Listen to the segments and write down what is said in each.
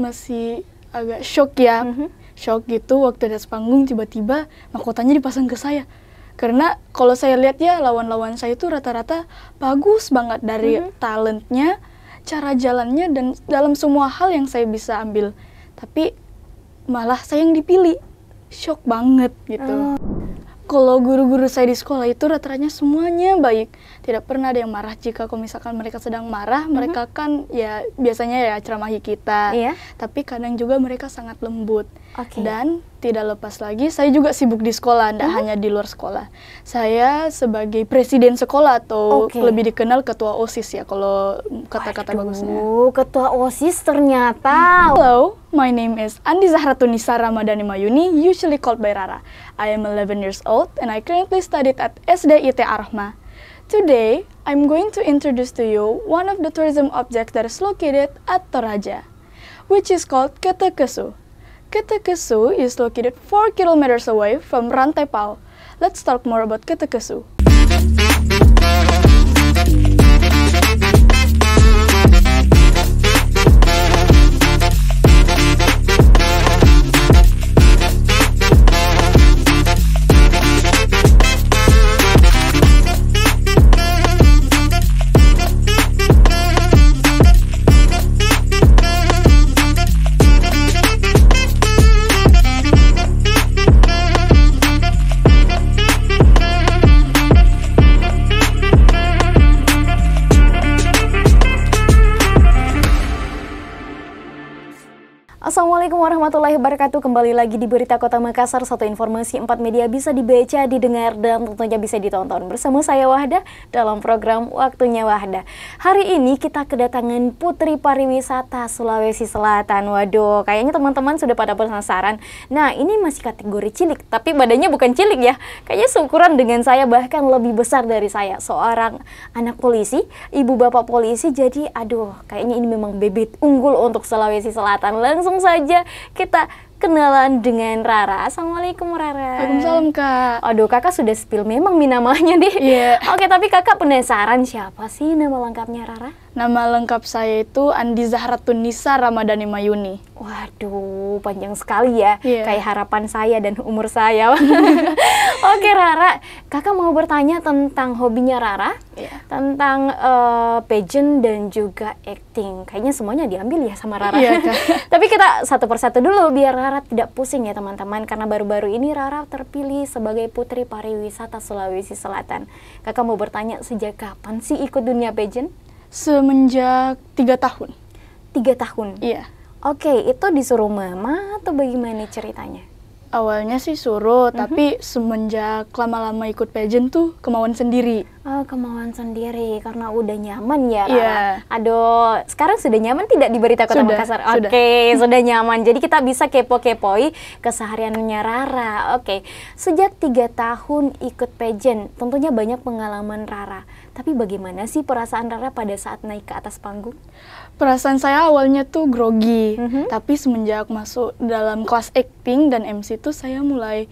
masih agak shock ya. Shock gitu waktu di atas panggung tiba-tiba mahkotanya dipasang ke saya. Karena kalau saya lihat ya lawan-lawan saya itu rata-rata bagus banget dari talentnya, cara jalannya, dan dalam semua hal yang saya bisa ambil. Tapi malah saya yang dipilih. Shock banget gitu. Kalau guru-guru saya di sekolah itu rata-ratanya semuanya baik. Tidak pernah ada yang marah jika kalau misalkan mereka sedang marah. Mereka kan ya biasanya ya ceramahi kita. Tapi kadang juga mereka sangat lembut. Dan tidak lepas lagi, saya juga sibuk di sekolah, tidak hanya di luar sekolah. Saya sebagai presiden sekolah atau lebih dikenal ketua OSIS ya kalau kata-kata bagusnya. Ketua OSIS ternyata. Hello, my name is Andi Zahratunisa Ramadhani Mayuni, usually called by Rara. I am 11 years old and I currently studied at SDIT Arahma. Today, I'm going to introduce to you one of the tourism objects that is located at Toraja, which is called Ketekesu. Ketekesu is located 4 kilometers away from Rantai Pao. Let's talk more about Ketekesu. Assalamualaikum warahmatullahi wabarakatuh. Kembali lagi di Berita Kota Makassar. Satu informasi 4 media bisa dibaca, didengar, dan tentunya bisa ditonton. Bersama saya Wahda dalam program Waktunya Wahda. Hari ini kita kedatangan Putri Pariwisata Sulawesi Selatan. Waduh, kayaknya teman-teman sudah pada penasaran. Nah, ini masih kategori cilik, tapi badannya bukan cilik ya. Kayaknya seukuran dengan saya, bahkan lebih besar dari saya. Seorang anak polisi, ibu bapak polisi. Jadi, aduh, kayaknya ini memang bibit unggul untuk Sulawesi Selatan. Langsung saja kita kenalan dengan Rara. Assalamualaikum Rara. Waalaikumsalam Kak. Aduh, kakak sudah spill memang namanya nih. Oke, tapi kakak penasaran siapa sih nama lengkapnya Rara? Nama lengkap saya itu Andi Zahratunisa Ramadhani Mayuni. Waduh, panjang sekali ya. Kayak harapan saya dan umur saya. Oke Rara, kakak mau bertanya tentang hobinya Rara, tentang pageant dan juga acting. Kayaknya semuanya diambil ya sama Rara. Tapi kita satu persatu dulu biar Rara tidak pusing ya teman-teman. Karena baru-baru ini Rara terpilih sebagai Putri Pariwisata Sulawesi Selatan. Kakak mau bertanya, sejak kapan sih ikut dunia pageant? Semenjak 3 tahun. 3 tahun? Iya. Oke, itu disuruh mama atau bagaimana ceritanya? Awalnya sih suruh, tapi semenjak lama-lama ikut pageant tuh kemauan sendiri. Oh, kemauan sendiri, karena udah nyaman ya Rara? Aduh, sekarang sudah nyaman tidak di Berita Kota Makassar? Oke, sudah nyaman. Jadi kita bisa kepo-kepoi kesehariannya Rara. Oke, sejak 3 tahun ikut pageant, tentunya banyak pengalaman Rara. Tapi bagaimana sih perasaan Rara pada saat naik ke atas panggung? Perasaan saya awalnya tuh grogi, tapi semenjak masuk dalam kelas acting dan MC tuh saya mulai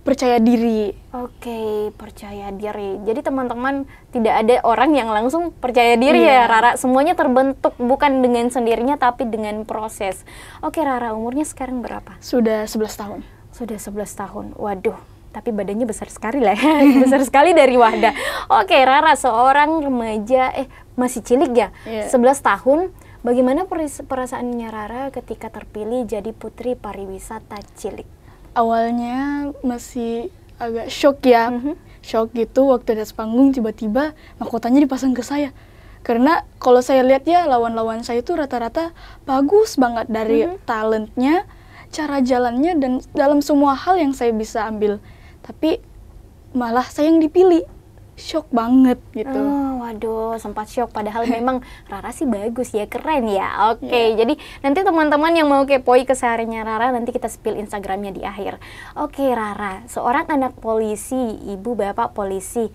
percaya diri. Oke, percaya diri. Jadi teman-teman, tidak ada orang yang langsung percaya diri ya Rara. Semuanya terbentuk bukan dengan sendirinya tapi dengan proses. Oke Rara, umurnya sekarang berapa? Sudah 11 tahun. Sudah 11 tahun. Waduh, tapi badannya besar sekali lah ya. Besar sekali dari Wahda. Oke Rara, seorang remaja, masih cilik ya, 11 tahun. Bagaimana perasaannya Rara ketika terpilih jadi Putri Pariwisata cilik? Awalnya masih agak shock ya. Shock gitu waktu di atas panggung tiba-tiba mahkotanya dipasang ke saya. Karena kalau saya lihat ya lawan-lawan saya itu rata-rata bagus banget dari talentnya, cara jalannya, dan dalam semua hal yang saya bisa ambil. Tapi malah saya yang dipilih. Shock banget gitu. Waduh, sempat shock. Padahal memang Rara sih bagus ya, keren ya. Oke, jadi nanti teman-teman yang mau kepoin kesehariannya Rara, nanti kita spill Instagramnya di akhir. Oke Rara, seorang anak polisi, ibu bapak polisi,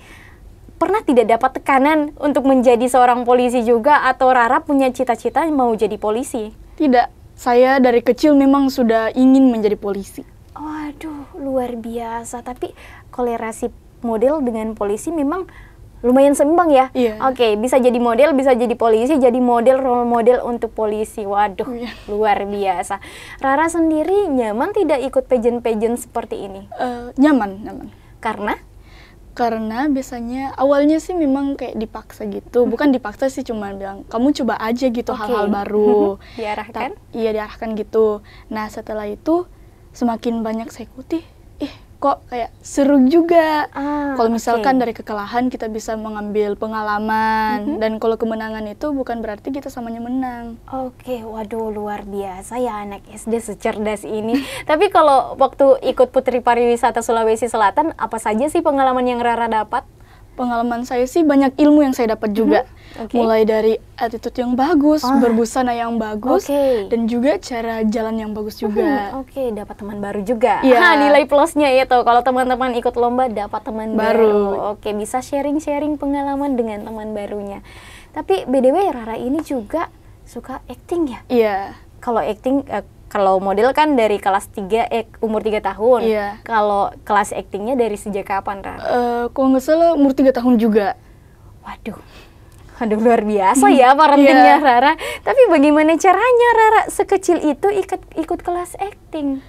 pernah tidak dapat tekanan untuk menjadi seorang polisi juga? Atau Rara punya cita-cita mau jadi polisi? Tidak, saya dari kecil memang sudah ingin menjadi polisi. Waduh, luar biasa. Tapi kolerasi model dengan polisi memang lumayan seimbang ya. Iya. Oke, bisa jadi model, bisa jadi polisi, jadi model, role model untuk polisi. Waduh, Iya. luar biasa. Rara sendiri nyaman tidak ikut pageant-pageant seperti ini? Nyaman. Karena biasanya awalnya sih memang kayak dipaksa gitu. Bukan dipaksa sih, cuma bilang kamu coba aja gitu hal-hal baru. diarahkan? Iya, diarahkan gitu. Nah, setelah itu semakin banyak saya ikuti, kok kayak seru juga. Kalau misalkan dari kekalahan kita bisa mengambil pengalaman, dan kalau kemenangan itu bukan berarti kita samanya menang. Oke, waduh luar biasa ya anak SD secerdas ini. Tapi kalau waktu ikut Putri Pariwisata Sulawesi Selatan, apa saja sih pengalaman yang Rara dapat? Pengalaman saya sih banyak ilmu yang saya dapat juga. Mulai dari attitude yang bagus, berbusana yang bagus, dan juga cara jalan yang bagus juga. Dapat teman baru juga. Iya. Nilai plusnya itu kalau teman-teman ikut lomba dapat teman baru. Oke, bisa sharing-sharing pengalaman dengan teman barunya. Tapi BDW Rara ini juga suka acting ya? Iya. Kalau acting, kalau model kan dari kelas 3, umur 3 tahun. Iya. Kalau kelas actingnya dari sejak kapan, Rara? Kalau nggak salah umur 3 tahun juga. Waduh, luar biasa ya parentingnya Rara. Tapi bagaimana caranya Rara sekecil itu ikut kelas acting?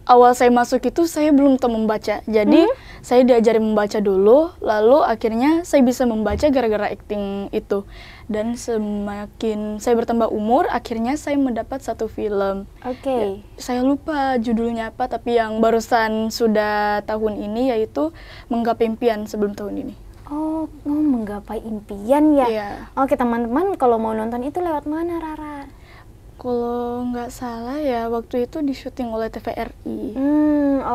Awal saya masuk itu saya belum tahu membaca. Jadi saya diajari membaca dulu, lalu akhirnya saya bisa membaca gara-gara acting itu. Dan semakin saya bertambah umur, akhirnya saya mendapat satu film. Ya, saya lupa judulnya apa, tapi yang barusan sudah tahun ini yaitu Menggapai Impian sebelum tahun ini. Menggapai impian ya? Iya. Oke, teman-teman kalau mau nonton itu lewat mana Rara? Kalau nggak salah ya waktu itu di-syuting oleh TVRI.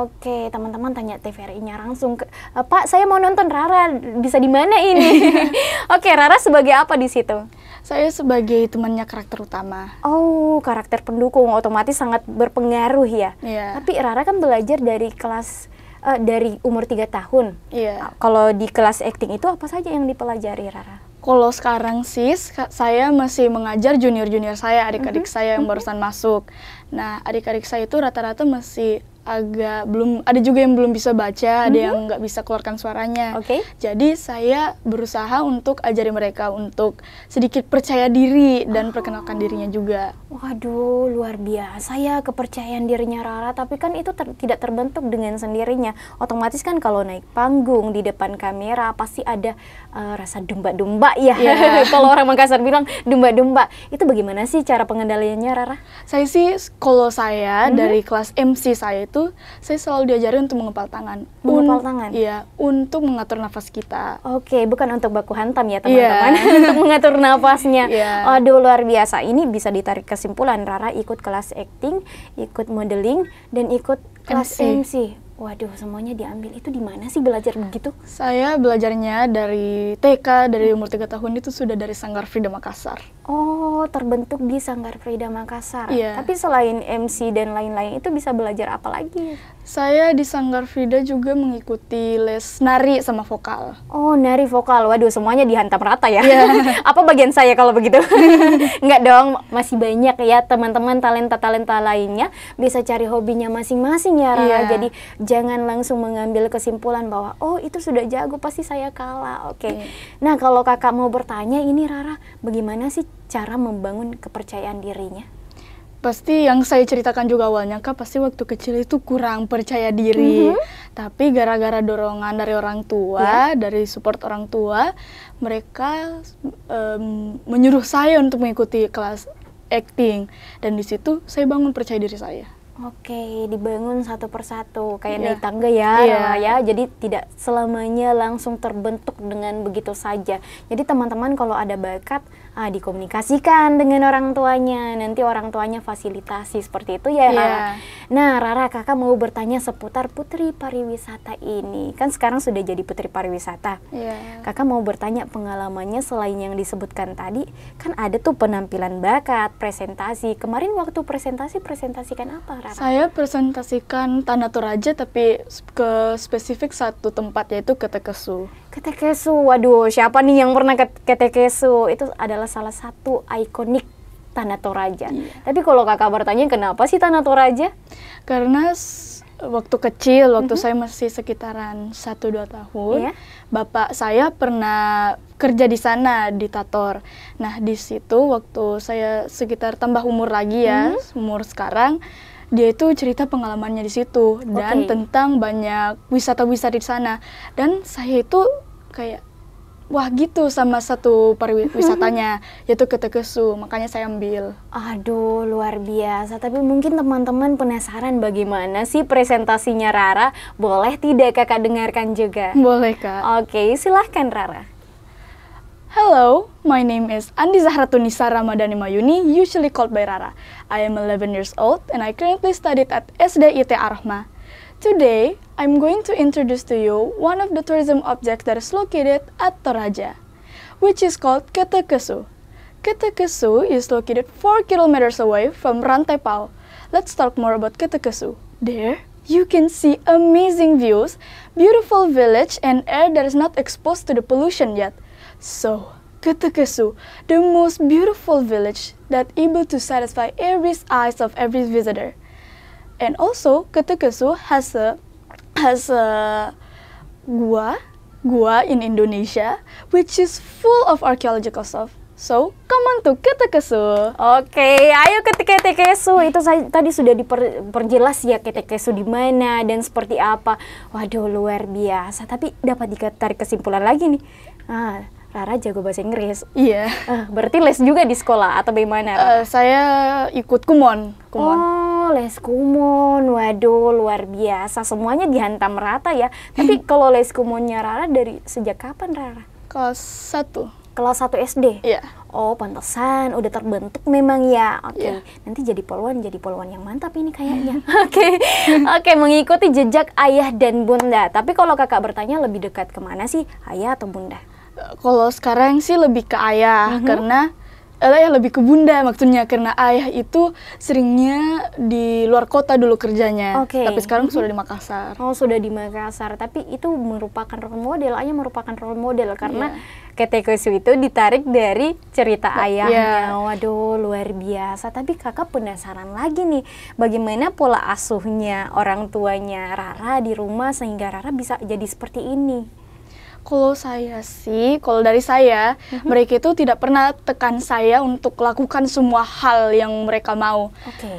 Oke, teman-teman tanya TVRI-nya langsung. Pak, saya mau nonton Rara, bisa di mana ini? Oke, Rara sebagai apa di situ? Saya sebagai temannya karakter utama. Karakter pendukung otomatis sangat berpengaruh ya. Iya. Tapi Rara kan belajar dari dari umur 3 tahun. Iya. Kalau di kelas acting itu apa saja yang dipelajari Rara? Kalau sekarang sih saya masih mengajar junior-junior saya, adik-adik saya yang barusan masuk. Nah, adik-adik saya itu rata-rata masih agak ada juga yang belum bisa baca, ada yang nggak bisa keluarkan suaranya. Jadi saya berusaha untuk ajari mereka untuk sedikit percaya diri dan perkenalkan dirinya juga. Waduh, luar biasa ya kepercayaan dirinya Rara. Tapi kan itu tidak terbentuk dengan sendirinya. Otomatis kan kalau naik panggung di depan kamera pasti ada rasa domba-domba ya. Kalau orang Makassar bilang domba-domba. Itu bagaimana sih cara pengendaliannya Rara? Saya sih, kalau saya dari kelas MC saya itu, saya selalu diajari untuk mengepal tangan. Mengepal tangan? Iya, untuk mengatur nafas kita. Bukan untuk baku hantam ya teman-teman. Untuk mengatur nafasnya. Aduh, luar biasa. Ini bisa ditarik kesimpulan Rara ikut kelas acting, ikut modeling, dan ikut kelas MC. Waduh, semuanya diambil. Itu di mana sih belajar begitu? Saya belajarnya dari TK, dari umur 3 tahun itu sudah dari Sanggar Frida Makassar. Terbentuk di Sanggar Frida Makassar. Iya. Tapi selain MC dan lain-lain itu bisa belajar apa lagi? Saya di Sanggar Frida juga mengikuti les nari sama vokal. Nari vokal. Waduh, semuanya dihantam rata ya. Apa bagian saya kalau begitu? Enggak dong, masih banyak ya teman-teman talenta-talenta lainnya. Bisa cari hobinya masing-masing ya Rara. Jadi jangan langsung mengambil kesimpulan bahwa itu sudah jago pasti saya kalah. Nah, kalau kakak mau bertanya ini Rara, bagaimana sih cara membangun kepercayaan dirinya? Pasti yang saya ceritakan juga awalnya, Kak, pasti waktu kecil itu kurang percaya diri. Tapi gara-gara dorongan dari orang tua, dari support orang tua, mereka menyuruh saya untuk mengikuti kelas acting. Dan di situ saya bangun percaya diri saya. Dibangun satu persatu kayak naik tangga ya, jadi tidak selamanya langsung terbentuk dengan begitu saja. Jadi teman-teman kalau ada bakat dikomunikasikan dengan orang tuanya, nanti orang tuanya fasilitasi seperti itu ya Rara. Nah Rara, kakak mau bertanya seputar Putri Pariwisata ini, kan sekarang sudah jadi Putri Pariwisata. Kakak mau bertanya pengalamannya selain yang disebutkan tadi, kan ada tuh penampilan bakat, presentasi. Kemarin waktu presentasikan apa Rara? Saya presentasikan Tanah Toraja, tapi ke spesifik satu tempat, yaitu Ketekesu. Ketekesu, waduh, siapa nih yang pernah ke Ketekesu? Itu adalah salah satu ikonik Tanah Toraja. Tapi kalau kakak bertanya kenapa sih Tanah Toraja? Karena waktu kecil, waktu saya masih sekitaran 1-2 tahun, bapak saya pernah kerja di sana di Tator. Nah, di situ waktu saya sekitar tambah umur lagi ya, umur sekarang, dia itu cerita pengalamannya di situ dan tentang banyak wisata-wisata di sana. Dan saya itu kayak wah gitu sama satu pariwisatanya, yaitu Ketekesu, makanya saya ambil. Aduh, luar biasa. Tapi mungkin teman-teman penasaran bagaimana sih presentasinya Rara? Boleh tidak kakak dengarkan juga? Boleh, Kak. Oke, silahkan Rara. Hello, my name is Andi Zahratunisa Ramadhani Mayuni, usually called by Rara. I am 11 years old and I currently studied at SDIT Arahma. Today, I'm going to introduce to you one of the tourism objects that is located at Toraja, which is called Ketekesu. Ketekesu is located 4 kilometers away from Rantai Pao. Let's talk more about Ketekesu. There, you can see amazing views, beautiful village, and air that is not exposed to the pollution yet. So, Ketekesu, the most beautiful village that able to satisfy every eyes of every visitor. And also, Ketekesu has a gua in Indonesia, which is full of archaeological stuff. So, come on to Ketekesu. Oke, ayo ke Ketekesu. Itu tadi sudah diperjelas ya Ketekesu di mana dan seperti apa. Waduh, luar biasa. Tapi dapat ditarik kesimpulan lagi nih. Rara jago bahasa Inggris. Iya. Berarti les juga di sekolah atau bagaimana? Saya ikut kumon. Oh, les kumon. Waduh, luar biasa. Semuanya dihantam rata ya. Tapi kalau les kumonnya Rara dari sejak kapan, Rara? Kelas 1. Kelas 1 SD? Iya. Oh, pantesan udah terbentuk memang ya. Oke. Iya. Nanti jadi polwan yang mantap ini kayaknya. Oke, mengikuti jejak ayah dan bunda. Tapi kalau kakak bertanya lebih dekat kemana sih, ayah atau bunda? Kalau sekarang sih lebih ke ayah, karena lebih ke bunda maksudnya, karena ayah itu seringnya di luar kota dulu kerjanya. Tapi sekarang sudah di Makassar. Oh, sudah di Makassar. Tapi itu merupakan role model, ayah merupakan role model karena Ketekesu itu ditarik dari cerita ayahnya. Waduh, luar biasa. Tapi kakak penasaran lagi nih, bagaimana pola asuhnya orang tuanya Rara di rumah sehingga Rara bisa jadi seperti ini? Kalau dari saya, mereka itu tidak pernah tekan saya untuk lakukan semua hal yang mereka mau.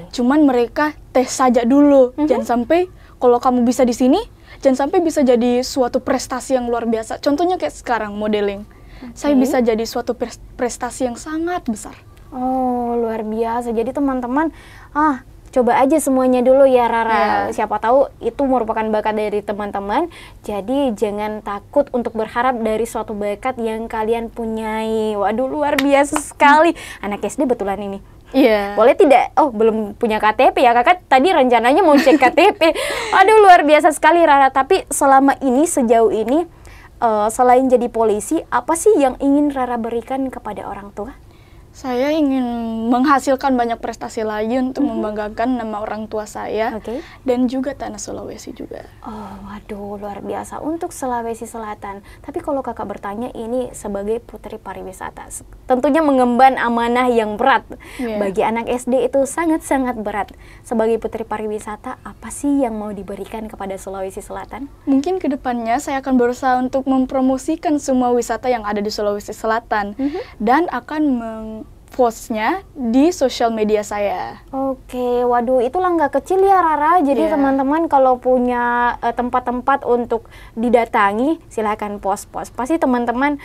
Cuman mereka tes saja dulu. Jangan sampai kalau kamu bisa di sini, jangan sampai bisa jadi suatu prestasi yang luar biasa. Contohnya kayak sekarang modeling. Saya bisa jadi suatu prestasi yang sangat besar. Oh, luar biasa. Jadi teman-teman, coba aja semuanya dulu ya Rara. Siapa tahu itu merupakan bakat dari teman-teman. Jadi jangan takut untuk berharap dari suatu bakat yang kalian punyai. Waduh, luar biasa sekali. Anak SD betulan ini. Iya. Boleh tidak? Oh, belum punya KTP ya kakak. Tadi rencananya mau cek KTP. Aduh, luar biasa sekali Rara. Tapi selama ini, sejauh ini, selain jadi polisi, apa sih yang ingin Rara berikan kepada orang tua? Saya ingin menghasilkan banyak prestasi lagi untuk membanggakan nama orang tua saya dan juga tanah Sulawesi juga. Oh, waduh, luar biasa untuk Sulawesi Selatan. Tapi kalau kakak bertanya ini sebagai putri pariwisata, tentunya mengemban amanah yang berat. Bagi anak SD itu sangat-sangat berat. Sebagai putri pariwisata, apa sih yang mau diberikan kepada Sulawesi Selatan? Mungkin kedepannya saya akan berusaha untuk mempromosikan semua wisata yang ada di Sulawesi Selatan dan akan postnya di sosial media saya. Oke, waduh, itu langkah kecil ya Rara. Jadi teman-teman kalau punya tempat-tempat untuk didatangi, silahkan post. Pasti teman-teman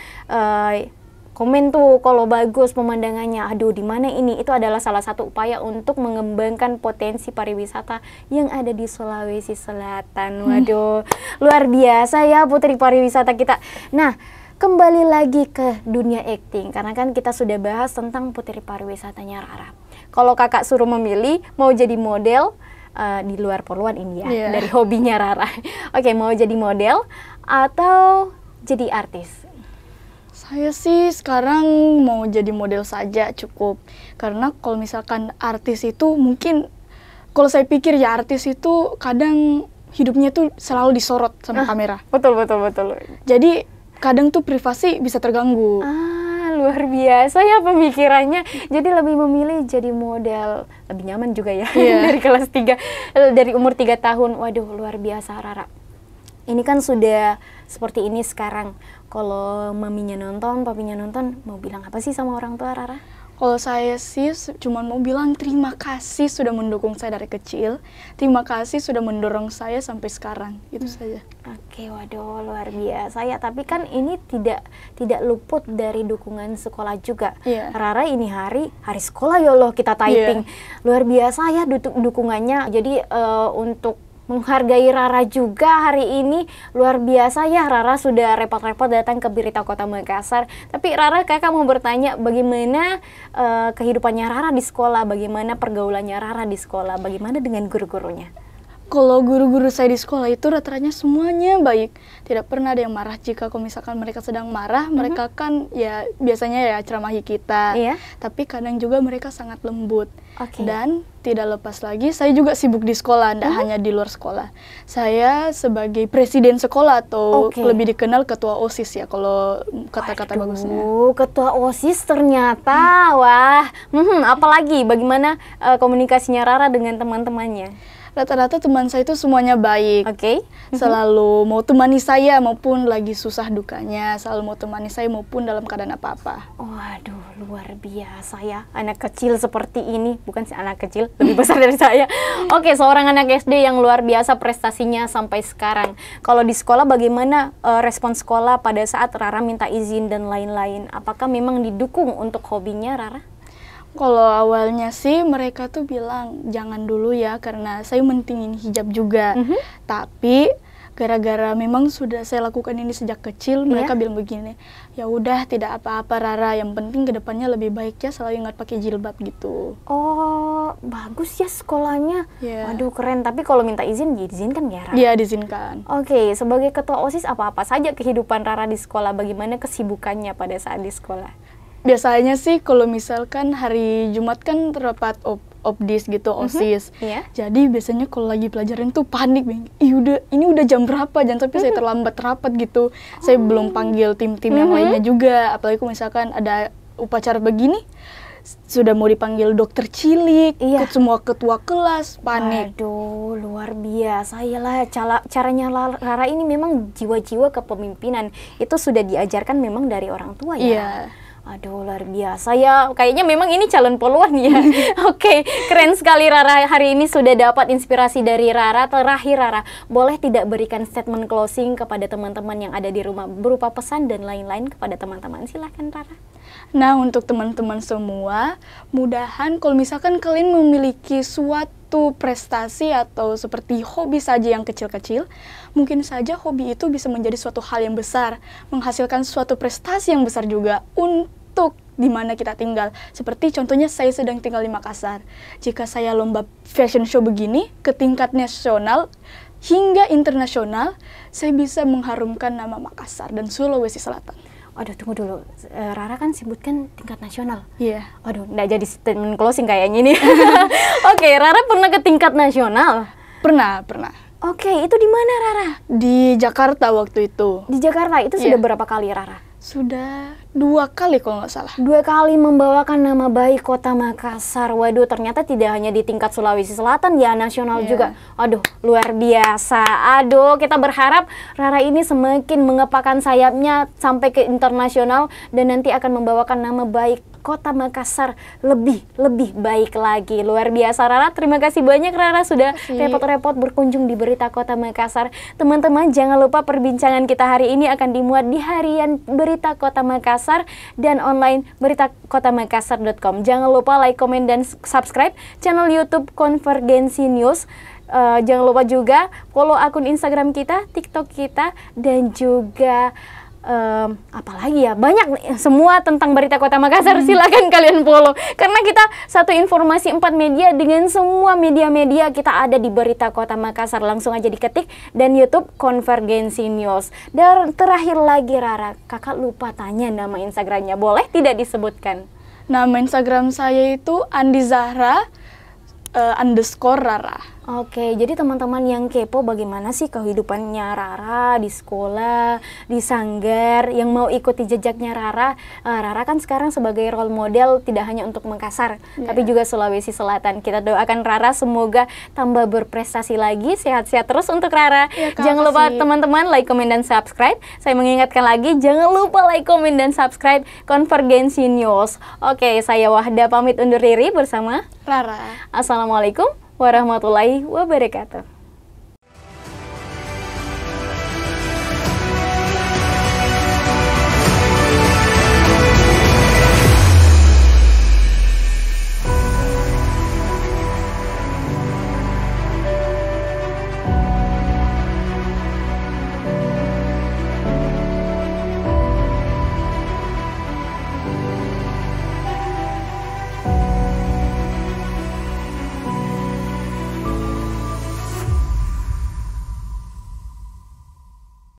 komen tuh kalau bagus pemandangannya. Aduh, di mana ini? Itu adalah salah satu upaya untuk mengembangkan potensi pariwisata yang ada di Sulawesi Selatan. Waduh, luar biasa ya putri pariwisata kita. Nah, kembali lagi ke dunia acting, karena kan kita sudah bahas tentang putri pariwisatanya Rara. Kalau kakak suruh memilih, mau jadi model di luar Poluan ini ya, dari hobinya Rara. Oke, mau jadi model atau jadi artis? Saya sih sekarang mau jadi model saja cukup. Karena kalau misalkan artis itu mungkin, kalau saya pikir ya artis itu kadang hidupnya tuh selalu disorot sama kamera. Betul. Jadi kadang tuh privasi bisa terganggu. luar biasa ya pemikirannya. Jadi lebih memilih jadi model, lebih nyaman juga ya. Dari kelas 3, dari umur 3 tahun. Waduh, luar biasa Rara. Ini kan sudah seperti ini sekarang. Kalau maminya nonton, papinya nonton, mau bilang apa sih sama orang tua Rara? Kalau saya sih cuma mau bilang terima kasih sudah mendukung saya dari kecil. Terima kasih sudah mendorong saya sampai sekarang. Itu saja. Oke, waduh luar biasa ya. Tapi kan ini tidak luput dari dukungan sekolah juga. Rara ini hari sekolah ya Allah kita typing. Luar biasa ya dukungannya. Jadi untuk menghargai Rara juga hari ini luar biasa ya. Rara sudah repot-repot datang ke Berita Kota Makassar. Tapi Rara, kakak mau bertanya bagaimana kehidupannya Rara di sekolah, bagaimana pergaulannya Rara di sekolah, bagaimana dengan guru-gurunya? Kalau guru-guru saya di sekolah itu rata-ratanya semuanya baik. Tidak pernah ada yang marah. Jika kalau misalkan mereka sedang marah, mereka kan ya biasanya ya ceramahi kita. Tapi kadang juga mereka sangat lembut. Dan tidak lepas lagi, saya juga sibuk di sekolah, tidak hanya di luar sekolah. Saya sebagai presiden sekolah atau lebih dikenal ketua OSIS ya, kalau kata-kata bagusnya. Ketua OSIS ternyata, wah. Apalagi bagaimana komunikasinya Rara dengan teman-temannya? Rata-rata teman saya itu semuanya baik. Selalu mau temani saya maupun lagi susah dukanya, selalu mau temani saya maupun dalam keadaan apa-apa. Waduh, luar biasa ya. Anak kecil seperti ini, bukan sih anak kecil, lebih besar dari saya. Seorang anak SD yang luar biasa prestasinya sampai sekarang. Kalau di sekolah bagaimana respon sekolah pada saat Rara minta izin dan lain-lain? Apakah memang didukung untuk hobinya Rara? Kalau awalnya sih mereka tuh bilang jangan dulu ya karena saya mentingin hijab juga. Tapi gara-gara memang sudah saya lakukan ini sejak kecil, mereka bilang begini, ya udah tidak apa-apa Rara, yang penting kedepannya lebih baik ya selalu ingat pakai jilbab gitu. Oh, bagus ya sekolahnya. Waduh keren. Tapi kalau minta izin diizinkan ya Rara? Iya diizinkan. Sebagai ketua OSIS apa-apa saja kehidupan Rara di sekolah? Bagaimana kesibukannya pada saat di sekolah? Biasanya sih kalau misalkan hari Jumat kan terdapat obdis gitu, OSIS. Jadi biasanya kalau lagi pelajaran tuh panik, ini udah jam berapa, jangan sampai saya terlambat rapat gitu. Saya belum panggil tim-tim yang lainnya juga, apalagi kalau misalkan ada upacara begini, sudah mau dipanggil dokter cilik, semua ketua kelas, panik. Waduh, luar biasa. Yalah, caranya Rara ini memang jiwa-jiwa kepemimpinan. Itu sudah diajarkan memang dari orang tua ya? Aduh, luar biasa ya. Kayaknya memang ini calon poluan ya. Keren sekali Rara. Hari ini sudah dapat inspirasi dari Rara. Terakhir Rara, boleh tidak berikan statement closing kepada teman-teman yang ada di rumah berupa pesan dan lain-lain kepada teman-teman? Silahkan Rara. Nah, untuk teman-teman semua, mudahan kalau misalkan kalian memiliki suatu prestasi atau seperti hobi saja yang kecil-kecil, mungkin saja hobi itu bisa menjadi suatu hal yang besar, menghasilkan suatu prestasi yang besar juga untuk di mana kita tinggal. Seperti contohnya saya sedang tinggal di Makassar. Jika saya lomba fashion show begini ke tingkat nasional hingga internasional, saya bisa mengharumkan nama Makassar dan Sulawesi Selatan. Aduh, tunggu dulu. Rara kan sebutkan tingkat nasional. Waduh, nggak jadi statement closing kayaknya ini. Rara pernah ke tingkat nasional? Pernah. Itu di mana Rara? Di Jakarta waktu itu. Di Jakarta itu sudah berapa kali Rara? Sudah 2 kali kalau nggak salah. 2 kali membawakan nama baik Kota Makassar. Waduh, ternyata tidak hanya di tingkat Sulawesi Selatan ya, nasional juga. Aduh, luar biasa. Aduh, kita berharap Rara ini semakin mengepakkan sayapnya sampai ke internasional dan nanti akan membawakan nama baik Kota Makassar lebih baik lagi. Luar biasa Rara. Terima kasih banyak Rara sudah repot-repot berkunjung di Berita Kota Makassar. Teman-teman, jangan lupa perbincangan kita hari ini akan dimuat di harian Berita Kota Makassar dan online beritakotamakassar.com. Jangan lupa like, komen, dan subscribe channel YouTube Konvergensi News. Jangan lupa juga follow akun Instagram kita, TikTok kita, dan juga apalagi ya, banyak nih, semua tentang Berita Kota Makassar. Silakan kalian follow karena kita satu informasi 4 media dengan semua media-media kita ada di Berita Kota Makassar. Langsung aja diketik dan YouTube Konvergensi News. Dan terakhir lagi Rara, kakak lupa tanya nama Instagramnya, boleh tidak disebutkan? Nama Instagram saya itu Andi Zahra _Rara. Oke, jadi teman-teman yang kepo bagaimana sih kehidupannya Rara di sekolah, di sanggar, yang mau ikuti jejaknya Rara. Rara kan sekarang sebagai role model tidak hanya untuk Makassar, tapi juga Sulawesi Selatan. Kita doakan Rara semoga tambah berprestasi lagi, sehat-sehat terus untuk Rara. Ya, Kak, jangan lupa makasih. teman-teman like, komen, dan subscribe. Saya mengingatkan lagi, jangan lupa like, komen, dan subscribe Konvergensi News. Oke, saya Wahda pamit undur diri bersama Rara. Assalamualaikum warahmatullahi wabarakatuh.